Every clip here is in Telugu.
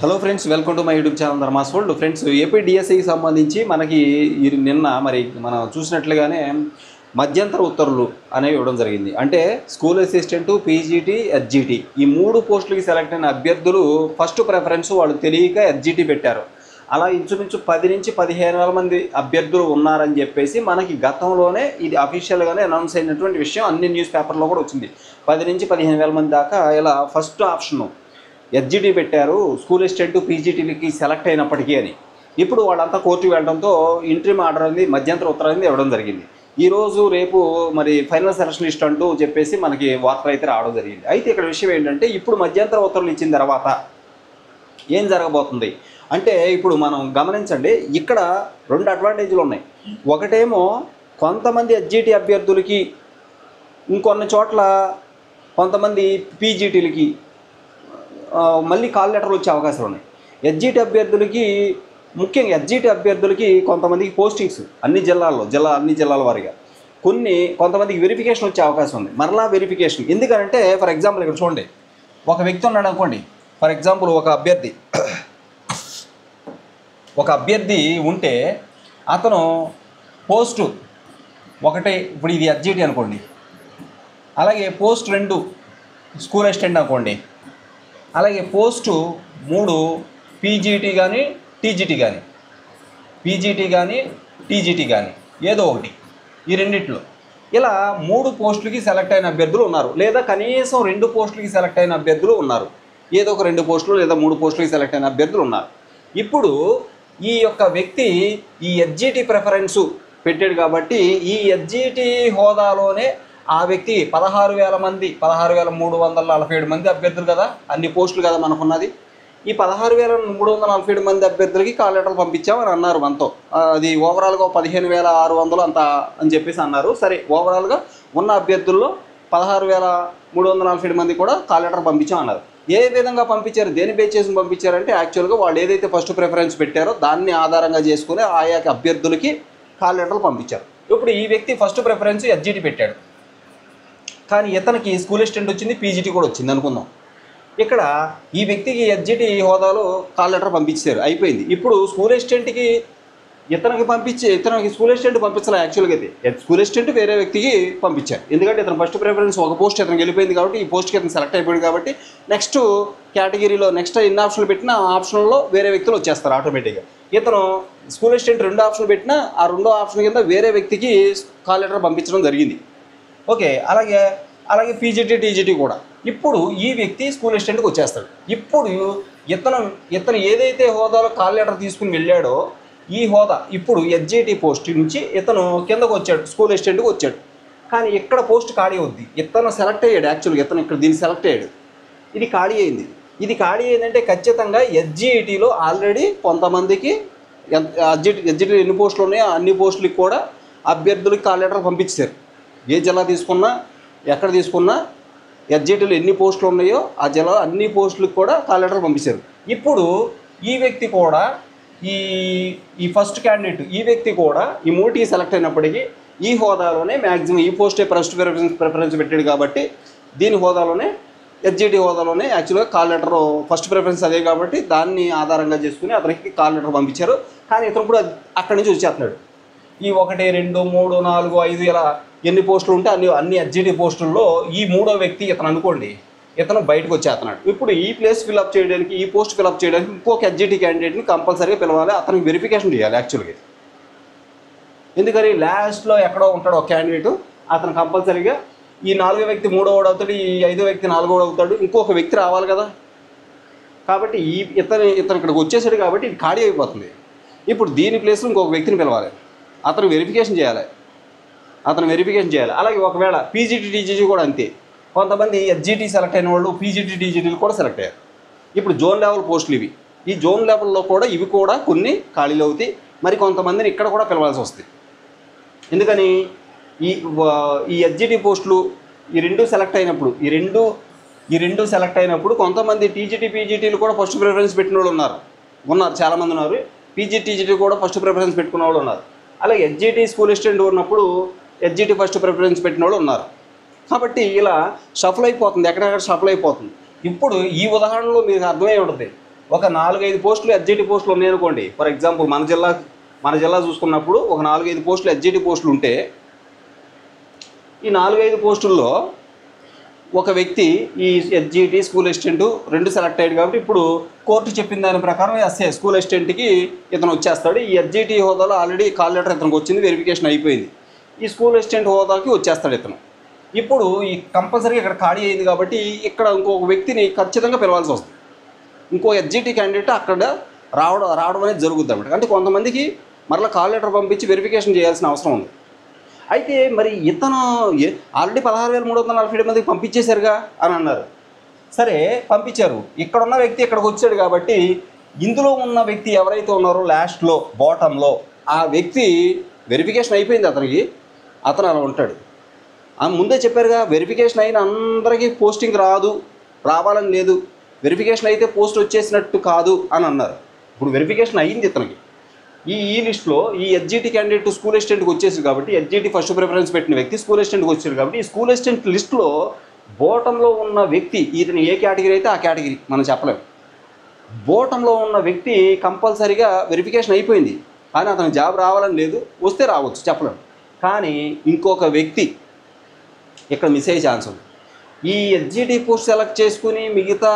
Hello friends, welcome to my YouTube channel Dharmas world. Friends, AP డిఎస్సికి సంబంధించి మనకి నిన్న మనం చూసినట్లుగానే మధ్యంతర ఉత్తర్వులు అనేవి ఇవ్వడం జరిగింది. అంటే స్కూల్ అసిస్టెంటు, పీజీటీ, ఎస్జిటి ఈ 3 పోస్టులకి సెలెక్ట్ అయిన అభ్యర్థులు ఫస్ట్ ప్రిఫరెన్స్ వాళ్ళు తెలియక ఎస్జిటి పెట్టారు. అలా ఇంచుమించు 10 నుంచి 15,000 మంది అభ్యర్థులు ఉన్నారని చెప్పేసి మనకి గతంలోనే ఇది అఫీషియల్గానే అనౌన్స్ అయినటువంటి విషయం. అన్ని న్యూస్ పేపర్లో కూడా వచ్చింది. 10 నుంచి 15,000 మంది దాకా ఇలా ఫస్ట్ ఆప్షను ఎస్జిటి పెట్టారు స్కూల్ అసిస్టెంట్, పీజీటీలకి సెలెక్ట్ అయినప్పటికీ అని. ఇప్పుడు వాళ్ళంతా కోర్టుకు వెళ్ళడంతో ఇంట్రీమ్ ఆర్డర్ అనేది మధ్యంతర ఉత్తర్వులు అనేది ఇవ్వడం జరిగింది. ఈరోజు రేపు మరి ఫైనల్ సెలక్షన్ లిస్ట్ అంటూ చెప్పేసి మనకి వార్తలు అయితే రావడం జరిగింది. అయితే ఇక్కడ విషయం ఏంటంటే, ఇప్పుడు మధ్యంతర ఉత్తర్వులు ఇచ్చిన తర్వాత ఏం జరగబోతుంది అంటే, ఇప్పుడు మనం గమనించండి, ఇక్కడ 2 అడ్వాంటేజ్లు ఉన్నాయి. ఒకటేమో కొంతమంది ఎస్జిటి అభ్యర్థులకి, ఇంకొన్ని చోట్ల కొంతమంది పీజీటీలకి మళ్ళీ కాల్ లెటర్లు వచ్చే అవకాశాలు ఉన్నాయి. ఎస్జిటి అభ్యర్థులకి, ముఖ్యంగా ఎస్జిటి అభ్యర్థులకి కొంతమందికి పోస్టింగ్స్ అన్ని జిల్లాల వారీగా కొంతమందికి వెరిఫికేషన్ వచ్చే అవకాశం ఉంది. మరలా వెరిఫికేషన్ ఎందుకంటే, ఫర్ ఎగ్జాంపుల్ ఇక్కడ చూడండి, ఒక వ్యక్తి ఉన్నాడు అనుకోండి. ఫర్ ఎగ్జాంపుల్ ఒక అభ్యర్థి ఉంటే అతను పోస్టు ఒకటి, ఇప్పుడు ఇది ఎస్జిటి అనుకోండి, అలాగే పోస్ట్ 2 స్కూల్ అసిస్టెంట్ అనుకోండి, అలాగే పోస్టు 3 పీజీటీ కానీ టీజీటీ కానీ ఏదో ఒకటి, ఈ రెండిట్లో ఇలా 3 పోస్టులకి సెలెక్ట్ అయిన అభ్యర్థులు ఉన్నారు. లేదా కనీసం 2 పోస్టులకి సెలెక్ట్ అయిన అభ్యర్థులు ఉన్నారు. ఏదో ఒక 2 పోస్టులు లేదా 3 పోస్టులకి సెలెక్ట్ అయిన అభ్యర్థులు ఉన్నారు. ఇప్పుడు ఈ యొక్క వ్యక్తి ఈ ఎస్జిటి ప్రిఫరెన్సు పెట్టాడు కాబట్టి, ఈ ఎస్జిటి హోదాలోనే ఆ వ్యక్తి 16,347 మంది అభ్యర్థులు కదా, అన్ని పోస్టులు కదా మనకున్నది. ఈ 16,347 మంది అభ్యర్థులకి కాల్ లెటర్లు పంపించామని అన్నారు మనతో. అది ఓవరాల్గా 15,600 అంత అని చెప్పేసి అన్నారు. సరే, ఓవరాల్గా ఉన్న అభ్యర్థుల్లో 16,347 మంది కూడా కాల్ లెటర్ పంపించామన్నారు. ఏ విధంగా పంపించారు, దేని బేస్ చేసి పంపించారంటే, యాక్చువల్గా వాళ్ళు ఏదైతే ఫస్ట్ ప్రిఫరెన్స్ పెట్టారో దాన్ని ఆధారంగా చేసుకుని ఆయా అభ్యర్థులకి కాల్ లెటర్లు పంపించారు. ఇప్పుడు ఈ వ్యక్తి ఫస్ట్ ప్రిఫరెన్స్ ఎస్జిటి పెట్టాడు, కానీ ఇతనికి స్కూల్ అసిస్టెంట్ వచ్చింది, పీజీటీ కూడా వచ్చింది అనుకుందాం. ఇక్కడ ఈ వ్యక్తికి ఎస్జిటి హోదాలో కాల్ లెటర్ పంపించారు, అయిపోయింది. ఇప్పుడు స్కూల్ అసిస్టెంట్కి ఇతనికి స్కూల్ అసిస్టెంట్ పంపించాలి. యాక్చువల్గా అయితే స్కూల్ అసిస్టెంట్ వేరే వ్యక్తికి పంపించారు. ఎందుకంటే ఇతను ఫస్ట్ ప్రిఫరెన్స్ ఒక పోస్ట్ ఇతను వెళ్ళిపోయింది కాబట్టి, ఈ పోస్ట్కి ఇతను సెలెక్ట్ అయిపోయింది కాబట్టి, నెక్స్ట్ కేటగిరీలో నెక్స్ట్ ఎన్ని ఆప్షన్లు పెట్టినా ఆ ఆప్షన్లో వేరే వ్యక్తులు వచ్చేస్తారు ఆటోమేటిక్గా. ఇతను స్కూల్ అసిస్టెంట్ 2 ఆప్షన్లు పెట్టినా ఆ 2వ ఆప్షన్ కింద వేరే వ్యక్తికి కాల్ లెటర్ పంపించడం జరిగింది. ఓకే, అలాగే పీజీటీ, టీజీటీ కూడా. ఇప్పుడు ఈ వ్యక్తి స్కూల్ అసిస్టెంట్కి వచ్చేస్తాడు. ఇప్పుడు ఇతను ఏదైతే హోదాలో కాల్ లెటర్ తీసుకుని వెళ్ళాడో ఈ హోదా ఇప్పుడు ఎస్జిటి పోస్ట్ నుంచి ఇతను కిందకు వచ్చాడు, స్కూల్ అసిస్టెంట్కి వచ్చాడు. కానీ ఇక్కడ పోస్ట్ ఖాళీ అవుద్ది. ఇతను సెలెక్ట్ అయ్యాడు, యాక్చువల్గా ఇతను ఇక్కడ దీన్ని సెలెక్ట్ అయ్యాడు, ఇది ఖాళీ అయింది. ఇది ఖాళీ అయిందంటే ఖచ్చితంగా ఎస్జిటిలో ఆల్రెడీ కొంతమందికి ఎస్జిటిలో ఎన్ని పోస్టులు ఉన్నాయో అన్ని పోస్టులకి కూడా అభ్యర్థులకి కాల్ లెటర్ పంపించారు. ఏ జిల్లా తీసుకున్నా, ఎక్కడ తీసుకున్నా ఎస్జిటిలో ఎన్ని పోస్టులు ఉన్నాయో ఆ జిల్లా అన్ని పోస్టులకు కూడా కాల్ లెటర్ పంపించారు. ఇప్పుడు ఈ వ్యక్తి కూడా ఈ ఫస్ట్ క్యాండిడేట్ ఈ వ్యక్తి కూడా ఈ 3కి సెలెక్ట్ అయినప్పటికీ ఈ హోదాలోనే మ్యాక్సిమం ఈ పోస్టే ఫస్ట్ ప్రిఫరెన్స్ పెట్టాడు కాబట్టి, దీని హోదాలోనే ఎస్జిటి హోదాలోనే యాక్చువల్గా కాల్ లెటర్ ఫస్ట్ ప్రిఫరెన్స్ అదే కాబట్టి దాన్ని ఆధారంగా చేసుకుని అతనికి కాల్ లెటర్ పంపించారు. కానీ ఇతను కూడా అక్కడి నుంచి వచ్చేస్తున్నాడు. ఈ 1, 2, 3, 4, 5 ఇలా ఎన్ని పోస్టులు ఉంటే అన్ని ఎస్జిటి పోస్టుల్లో ఈ 3వ వ్యక్తి ఇతను అనుకోండి, ఇతను బయటకు వచ్చేస్తున్నాడు. ఇప్పుడు ఈ ప్లేస్ ఫిల్అప్ చేయడానికి, ఈ పోస్ట్ ఫిల్అప్ చేయడానికి ఇంకొక ఎస్జిటి క్యాండిడేట్ని కంపల్సరీగా పిలవాలి, అతనికి వెరిఫికేషన్ చేయాలి. యాక్చువల్గా ఎందుకని లాస్ట్లో ఎక్కడో ఉంటాడు ఒక క్యాండిడేట్, అతను కంపల్సరీగా ఈ 4వ వ్యక్తి 3వ అవుతాడు, ఈ 5వ వ్యక్తి 4వ అవుతాడు, ఇంకొక వ్యక్తి రావాలి కదా. కాబట్టి ఇతను ఇక్కడికి వచ్చేసాడు కాబట్టి ఇది ఖాళీ అయిపోతుంది. ఇప్పుడు దీని ప్లేస్లో ఇంకొక వ్యక్తిని పిలవాలి, అతను వెరిఫికేషన్ చేయాలి. అలాగే ఒకవేళ పీజీటీ, టీజీటీ కూడా అంతే. కొంతమంది ఎస్జిటి సెలెక్ట్ అయిన వాళ్ళు పీజీటీ, టీజీటీలు కూడా సెలెక్ట్ అయ్యారు. ఇప్పుడు జోన్ లెవెల్ పోస్టులు ఇవి. ఈ జోన్ లెవెల్లో కూడా ఇవి కూడా కొన్ని ఖాళీలు అవుతాయి. మరి కొంతమందిని ఇక్కడ కూడా పిలవాల్సి వస్తుంది. ఎందుకని ఈ ఎస్జిటి పోస్టులు ఈ 2 సెలెక్ట్ అయినప్పుడు ఈ రెండు సెలెక్ట్ అయినప్పుడు కొంతమంది టీజీటీ, పీజీటీలు కూడా ఫస్ట్ ప్రిఫరెన్స్ పెట్టిన వాళ్ళు ఉన్నారు, చాలామంది ఉన్నారు. పీజీటీ, టీజీటీ కూడా ఫస్ట్ ప్రిఫరెన్స్ పెట్టుకున్న వాళ్ళు ఉన్నారు. అలాగే ఎస్జిటి స్కూల్ అసిస్టెంట్ ఉన్నప్పుడు ఎస్జిటి ఫస్ట్ ప్రిఫరెన్స్ పెట్టిన వాళ్ళు ఉన్నారు. కాబట్టి ఇలా షఫల్ అయిపోతుంది, ఎక్కడెక్కడ షఫల్ అయిపోతుంది. ఇప్పుడు ఈ ఉదాహరణలో మీకు అర్థమై ఉంటుంది, ఒక 4-5 పోస్టులు ఎస్జిటి పోస్టులు ఉన్నాయనుకోండి. ఫర్ ఎగ్జాంపుల్ మన జిల్లా చూసుకున్నప్పుడు ఒక 4-5 పోస్టులు ఎస్జిటి పోస్టులు ఉంటే, ఈ 4-5 పోస్టుల్లో ఒక వ్యక్తి ఈ ఎస్జిటి స్కూల్ అసిస్టెంట్ 2 సెలెక్ట్ అయ్యాడు కాబట్టి ఇప్పుడు కోర్టు చెప్పిన దాని ప్రకారం ఎస్ఏ స్కూల్ అసిస్టెంట్కి ఇతను వచ్చేస్తాడు. ఈ ఎస్జిటి హోదాలో ఆల్రెడీ కాల్ లెటర్ ఇతనికి వచ్చింది, వెరిఫికేషన్ అయిపోయింది. ఈ స్కూల్ అసిస్టెంట్ హోదాకి వచ్చేస్తాడు ఇతను. ఇప్పుడు ఈ కంపల్సరీగా ఇక్కడ ఖాళీ అయింది కాబట్టి ఇక్కడ ఇంకొక వ్యక్తిని ఖచ్చితంగా పిలవాల్సి వస్తుంది. ఇంకో ఎస్జిటి క్యాండిడేట్ అక్కడ రావడం అనేది జరుగుతుంది అన్నమాట. అంటే కొంతమందికి మరలా కాల్ లెటర్ పంపించి వెరిఫికేషన్ చేయాల్సిన అవసరం ఉంది. అయితే మరి ఇతను ఆల్రెడీ 16,347 మందికి పంపించేశారుగా అని అన్నారు. సరే పంపించారు, ఇక్కడున్న వ్యక్తి ఇక్కడికి వచ్చాడు కాబట్టి ఇందులో ఉన్న వ్యక్తి ఎవరైతే ఉన్నారో లాస్ట్లో బాటంలో ఆ వ్యక్తి వెరిఫికేషన్ అయిపోయింది అతనికి, అతను అలా ఉంటాడు. ముందే చెప్పారుగా, వెరిఫికేషన్ అయిన అందరికీ పోస్టింగ్ రావాలని లేదు, వెరిఫికేషన్ అయితే పోస్ట్ వచ్చేసినట్టు కాదు అని అన్నారు. ఇప్పుడు వెరిఫికేషన్ అయ్యింది ఇతనికి. ఈ లిస్ట్లో ఈ ఎస్జిటి క్యాండిడేట్ స్కూల్ అసిస్టెంట్కి వచ్చేసి కాబట్టి ఎస్జిటి ఫస్ట్ ప్రిఫరెన్స్ పెట్టిన వ్యక్తి స్కూల్ అసిస్టెంట్కి వచ్చారు కాబట్టి ఈ స్కూల్ అసిస్టెంట్ లిస్టులో బోటంలో ఉన్న వ్యక్తి ఇతను ఏ కేటగిరీ అయితే ఆ కేటగిరీ మనం చెప్పలేము. బోటంలో ఉన్న వ్యక్తి కంపల్సరీగా వెరిఫికేషన్ అయిపోయింది కానీ అతనికి జాబ్ రావాలని లేదు, వస్తే రావచ్చు చెప్పలేము. కానీ ఇంకొక వ్యక్తి ఇక్కడ మిస్ అయ్యే ఛాన్స్ ఉంది. ఈ ఎస్జిటి పోస్ట్ సెలెక్ట్ చేసుకుని మిగతా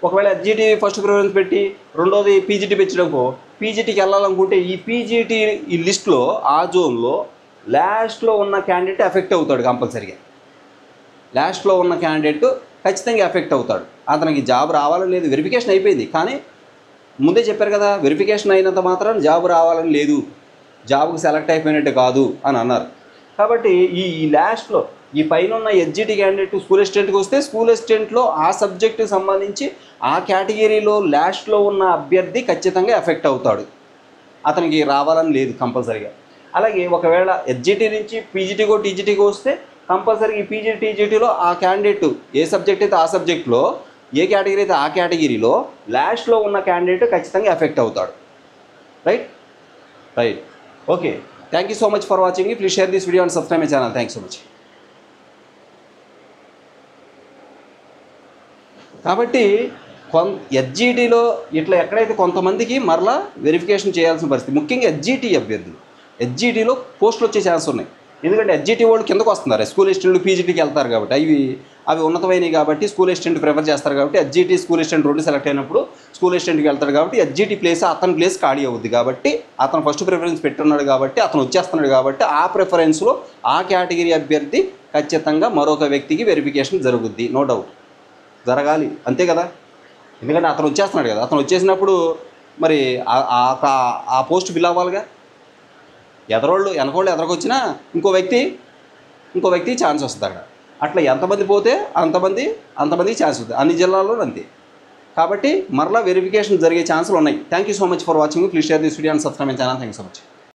ఒకవేళ ఎస్జిటి ఫస్ట్ ప్రిఫరెన్స్ పెట్టి రెండోది పీజీటీ పెంచడంకో పీజీటీకి వెళ్ళాలనుకుంటే ఈ పీజీటీ ఈ లిస్ట్లో ఆ జోన్లో లాస్ట్లో ఉన్న క్యాండిడేట్ ఎఫెక్ట్ అవుతాడు. కంపల్సరీగా లాస్ట్లో ఉన్న క్యాండిడేట్ ఖచ్చితంగా ఎఫెక్ట్ అవుతాడు. అతనికి జాబ్ రావాలని లేదు, వెరిఫికేషన్ అయిపోయింది. కానీ ముందే చెప్పారు కదా, వెరిఫికేషన్ అయినంత మాత్రం జాబ్ రావాలని లేదు, జాబ్కి సెలెక్ట్ అయిపోయినట్టు కాదు అని అన్నారు. కాబట్టి ఈ లాస్ట్లో ఈ పైన ఉన్న ఎస్జిటి క్యాండిడేట్ స్కూల్ అసిస్టెంట్కి వస్తే స్కూల్ అసిస్టెంట్లో ఆ సబ్జెక్టుకి సంబంధించి ఆ కేటగిరీలో లాస్ట్లో ఉన్న అభ్యర్థి ఖచ్చితంగా ఎఫెక్ట్ అవుతాడు, అతనికి రావాలని లేదు కంపల్సరీగా. అలాగే ఒకవేళ ఎస్జిటి నుంచి పీజీటీకో టీజీటీకో వస్తే కంపల్సరీగా ఈ పీజీ టీజీటీలో ఆ క్యాండిడేట్ ఏ సబ్జెక్ట్ అయితే ఆ సబ్జెక్ట్లో, ఏ కేటగిరీ అయితే ఆ కేటగిరీలో లాస్ట్లో ఉన్న క్యాండిడేట్ ఖచ్చితంగా ఎఫెక్ట్ అవుతాడు. Right okay. Thank you so much for watching. Please share this video and subscribe my channel. Thank so much. కాబట్టి ఎస్జిటిలో ఇట్లా ఎక్కడైతే కొంతమందికి మరలా వెరిఫికేషన్ చేయాల్సిన పరిస్థితి, ముఖ్యంగా ఎస్జిటి అభ్యర్థులు ఎస్జిటిలో పోస్టులు వచ్చే ఛాన్స్ ఉన్నాయి. ఎందుకంటే ఎస్జిటి వాళ్ళు కిందకు వస్తున్నారు, స్కూల్ అసిస్టెంట్లు పీజీటీకి వెళ్తారు కాబట్టి అవి ఉన్నతమైనవి కాబట్టి స్కూల్ అసిస్టెంట్ ప్రిఫర్ చేస్తారు కాబట్టి ఎస్జిటి స్కూల్ అసిస్టెంట్ 2 సెలెక్ట్ అయినప్పుడు స్కూల్ అసిస్టెంట్కి వెళ్తాడు కాబట్టి ఎస్జిటి ప్లేస్ అతని ప్లేస్ ఖాళీ అవుద్ది కాబట్టి అతను ఫస్ట్ ప్రిఫరెన్స్ పెట్టున్నాడు కాబట్టి అతను వచ్చేస్తున్నాడు కాబట్టి ఆ ప్రిఫరెన్స్లో ఆ కేటగిరీ అభ్యర్థి ఖచ్చితంగా మరొక వ్యక్తికి వెరిఫికేషన్ జరుగుద్ది. నో డౌట్ జరగాలి, అంతే కదా. ఎందుకంటే అతను వచ్చేస్తున్నాడు కదా, అతను వచ్చేసినప్పుడు మరి ఆ పోస్ట్ ఫిల్ అవ్వాలిగా. వెనకోళ్ళు ఎదరకొచ్చినా ఇంకో వ్యక్తి ఛాన్స్ వస్తుంది అక్కడ. అట్లా ఎంతమంది పోతే అంతమందికి ఛాన్స్ వస్తుంది, అన్ని జిల్లాల్లో అంతే. కాబట్టి మరలా వెరిఫికేషన్ జరిగే ఛాన్సులు ఉన్నాయి. Thank you so much for watching. Please share this video and subscribe my channel. Thank you so much.